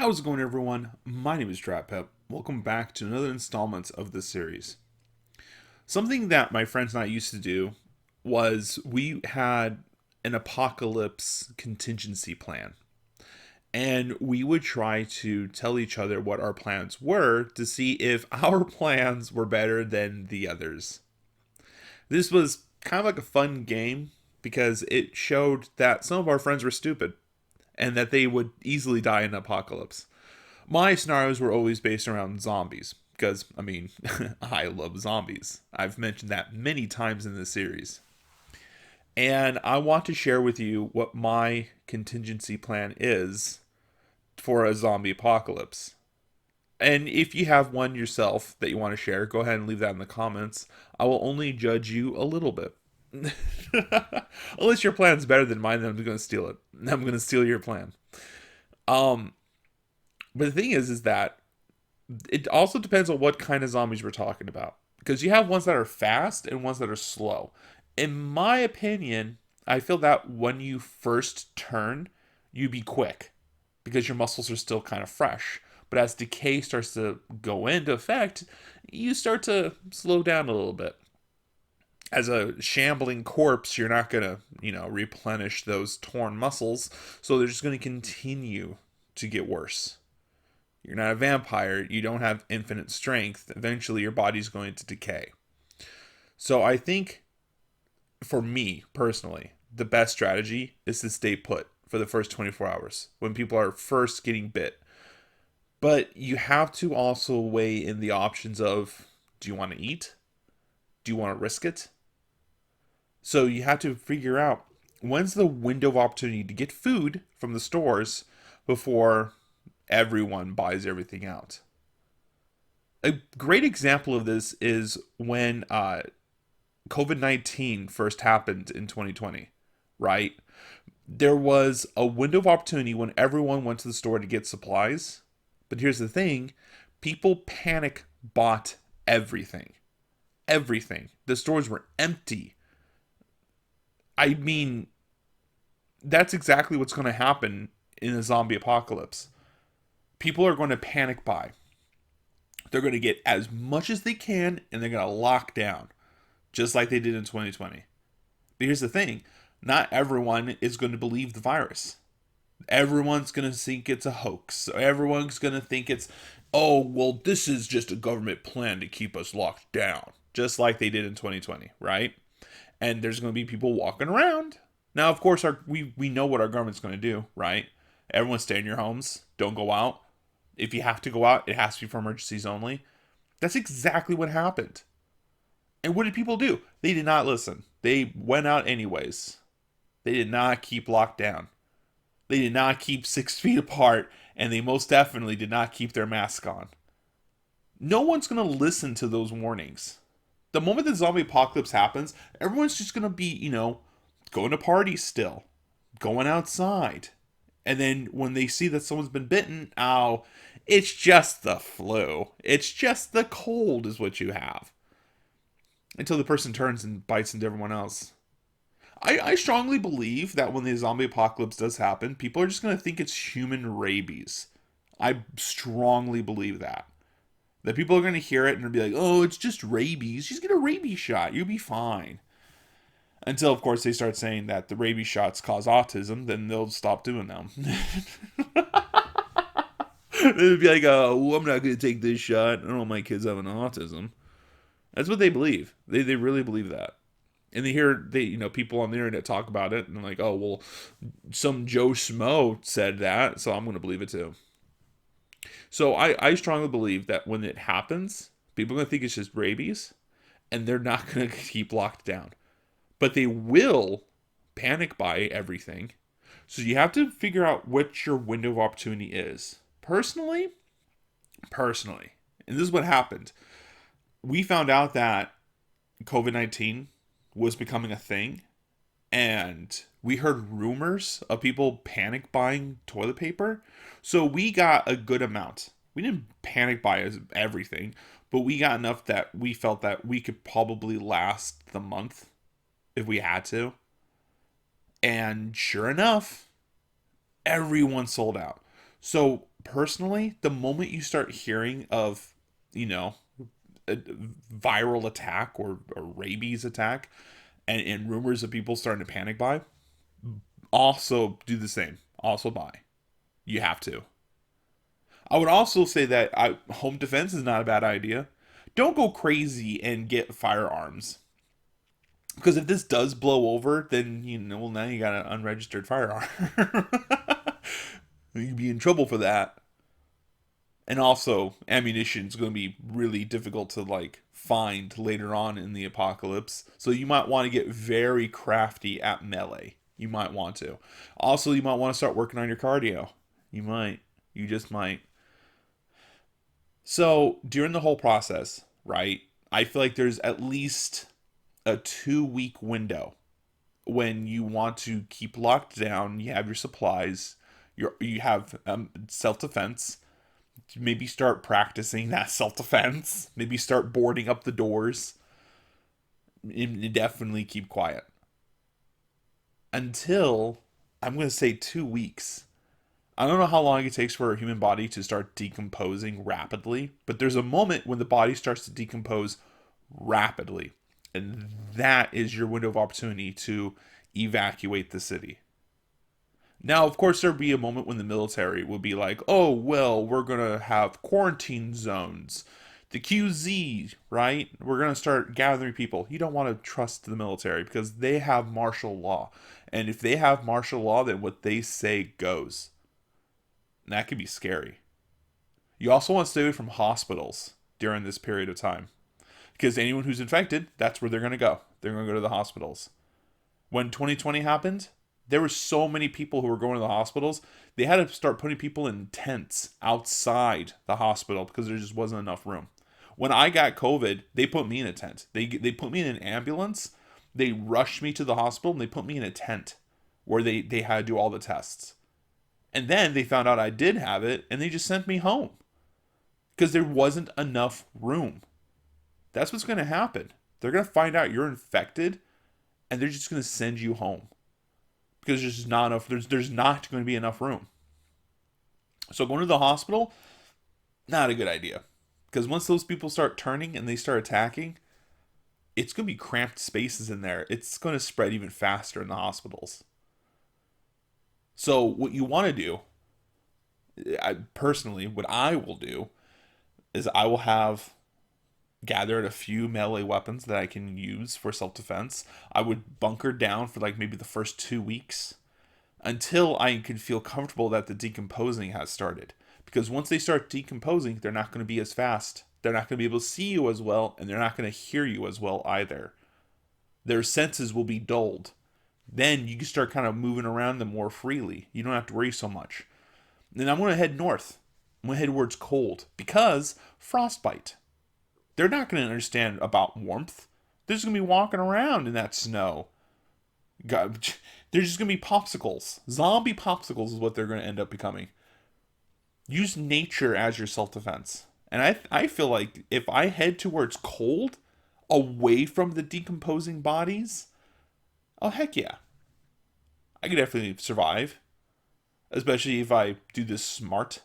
How's it going, everyone? My name is DrapPep. Welcome back to another installment of this series. Something that my friends and I used to do was we had an apocalypse contingency plan. And we would try to tell each other what our plans were to see if our plans were better than the others. This was kind of like a fun game because it showed that some of our friends were stupid and that they would easily die in an apocalypse. My scenarios were always based around zombies because, I love zombies. I've mentioned that many times in this series. And I want to share with you what my contingency plan is for a zombie apocalypse. And if you have one yourself that you want to share, go ahead and leave that in the comments. I will only judge you a little bit. Unless your plan's better than mine, then I'm going to steal it. I'm going to steal your plan. Um, but the thing is that it also depends on what kind of zombies we're talking about. Because you have ones that are fast and ones that are slow. In my opinion, I feel that when you first turn, you be quick because your muscles are still kind of fresh. But as decay starts to go into effect, you start to slow down a little bit. As a shambling corpse, you're not going to, replenish those torn muscles. So they're just going to continue to get worse. You're not a vampire. You don't have infinite strength. Eventually, your body's going to decay. So I think, for me personally, the best strategy is to stay put for the first 24 hours when people are first getting bit. But you have to also weigh in the options of, do you want to eat? Do you want to risk it? So you have to figure out when's the window of opportunity to get food from the stores before everyone buys everything out. A great example of this is when COVID-19 first happened in 2020, right? There was a window of opportunity when everyone went to the store to get supplies. But here's the thing, people panic bought everything. Everything. The stores were empty. I mean, that's exactly what's going to happen in a zombie apocalypse. People are going to panic buy. They're going to get as much as they can and they're going to lock down, just like they did in 2020. But here's the thing, not everyone is going to believe the virus. Everyone's going to think it's a hoax. So everyone's going to think it's, oh, well, this is just a government plan to keep us locked down, just like they did in 2020, right? And there's going to be people walking around. Now, of course, we know what our government's going to do, right? Everyone stay in your homes. Don't go out. If you have to go out, it has to be for emergencies only. That's exactly what happened. And what did people do? They did not listen. They went out anyways. They did not keep locked down. They did not keep 6 feet apart, and they most definitely did not keep their mask on. No one's going to listen to those warnings. The moment the zombie apocalypse happens, everyone's just going to be, going to parties still, going outside. And then when they see that someone's been bitten, oh, it's just the flu. It's just the cold is what you have. Until the person turns and bites into everyone else. I strongly believe that when the zombie apocalypse does happen, people are just going to think it's human rabies. I strongly believe that. That people are going to hear it and be like, oh, it's just rabies. Just get a rabies shot. You'll be fine. Until, of course, they start saying that the rabies shots cause autism, then they'll stop doing them. They'll be like, oh, well, I'm not going to take this shot. I don't want my kids having autism. That's what they believe. They really believe that. And they hear people on the internet talk about it, and they're like, oh, well, some Joe Schmo said that, so I'm going to believe it too. So I strongly believe that when it happens, people are going to think it's just rabies, and they're not going to keep locked down. But they will panic buy everything. So you have to figure out what your window of opportunity is. Personally, and this is what happened. We found out that COVID-19 was becoming a thing, and we heard rumors of people panic buying toilet paper. So we got a good amount. We didn't panic buy everything, but we got enough that we felt that we could probably last the month if we had to. And sure enough, everyone sold out. So personally, the moment you start hearing of, you know, a viral attack or a rabies attack, and rumors of people starting to panic buy, also do the same. Also buy. You have to. I would also say that home defense is not a bad idea. Don't go crazy and get firearms. Because if this does blow over, then, well, now you got an unregistered firearm. You'd be in trouble for that. And also, ammunition is going to be really difficult to, like, find later on in the apocalypse. So you might want to get very crafty at melee. You might want to. Also, you might want to start working on your cardio. You might. You just might. So during the whole process, right, I feel like there's at least a 2 week window when you want to keep locked down. You have your supplies, you have self defense. Maybe start practicing that self defense. Maybe start boarding up the doors. And definitely keep quiet until, I'm going to say, 2 weeks. I don't know how long it takes for a human body to start decomposing rapidly, but there's a moment when the body starts to decompose rapidly. And that is your window of opportunity to evacuate the city. Now, of course, there'd be a moment when the military would be like, oh, well, we're going to have quarantine zones. The QZ, right? We're going to start gathering people. You don't want to trust the military because they have martial law. And if they have martial law, then what they say goes. And that can be scary. You also want to stay away from hospitals during this period of time. Because anyone who's infected, that's where they're going to go. They're going to go to the hospitals. When 2020 happened, there were so many people who were going to the hospitals, they had to start putting people in tents outside the hospital because there just wasn't enough room. When I got COVID, they put me in a tent. They put me in an ambulance. They rushed me to the hospital and they put me in a tent where they had to do all the tests. And then they found out I did have it and they just sent me home because there wasn't enough room. That's what's going to happen. They're going to find out you're infected and they're just going to send you home because there's just not enough. There's not going to be enough room. So going to the hospital, not a good idea. Because once those people start turning and they start attacking, it's going to be cramped spaces in there. It's going to spread even faster in the hospitals. So what you want to do, what I will do is I will have gathered a few melee weapons that I can use for self-defense. I would bunker down for like maybe the first 2 weeks until I can feel comfortable that the decomposing has started. Because once they start decomposing, they're not going to be as fast. They're not going to be able to see you as well, and they're not going to hear you as well either. Their senses will be dulled. Then you can start kind of moving around them more freely. You don't have to worry so much. Then I'm going to head north. I'm going to head towards cold because frostbite. They're not going to understand about warmth. They're just going to be walking around in that snow. God, they're just going to be popsicles. Zombie popsicles is what they're going to end up becoming. Use nature as your self-defense. And I feel like if I head towards cold, away from the decomposing bodies, oh, heck yeah. I could definitely survive. Especially if I do this smart.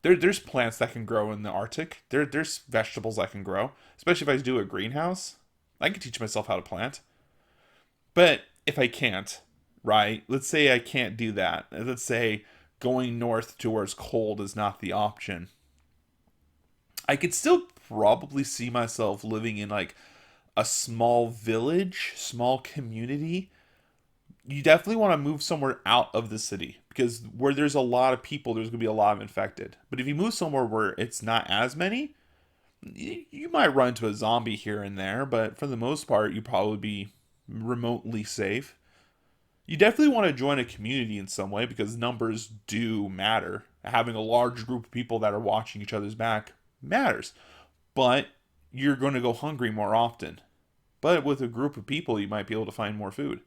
There's plants that can grow in the Arctic. There's vegetables that can grow. Especially if I do a greenhouse. I can teach myself how to plant. But if I can't, right? Let's say I can't do that. Let's say going north towards cold is not the option. I could still probably see myself living in like a small village, small community. You definitely want to move somewhere out of the city because where there's a lot of people, there's going to be a lot of infected. But if you move somewhere where it's not as many, you might run into a zombie here and there, but for the most part, you probably be remotely safe. You definitely want to join a community in some way because numbers do matter. Having a large group of people that are watching each other's back matters. But you're going to go hungry more often. But with a group of people, you might be able to find more food.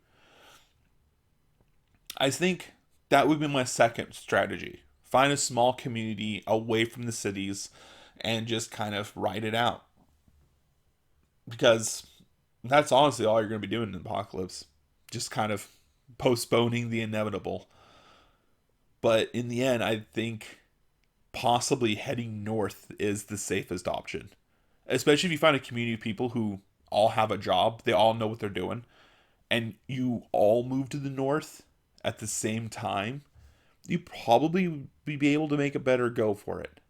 I think that would be my second strategy. Find a small community away from the cities and just kind of ride it out. Because that's honestly all you're going to be doing in the apocalypse. Just kind of postponing the inevitable. But in the end, I think possibly heading north is the safest option. Especially if you find a community of people who all have a job, they all know what they're doing, and you all move to the north at the same time, you probably be able to make a better go for it.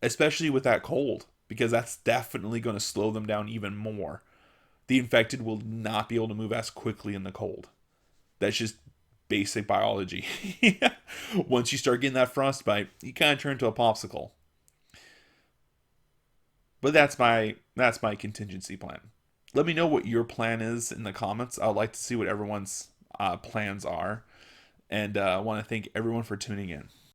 Especially with that cold, because that's definitely going to slow them down even more. The infected will not be able to move as quickly in the cold. That's just basic biology. Once you start getting that frostbite, you kind of turn into a popsicle. But that's my contingency plan. Let me know what your plan is in the comments. I'd like to see what everyone's plans are, and I want to thank everyone for tuning in.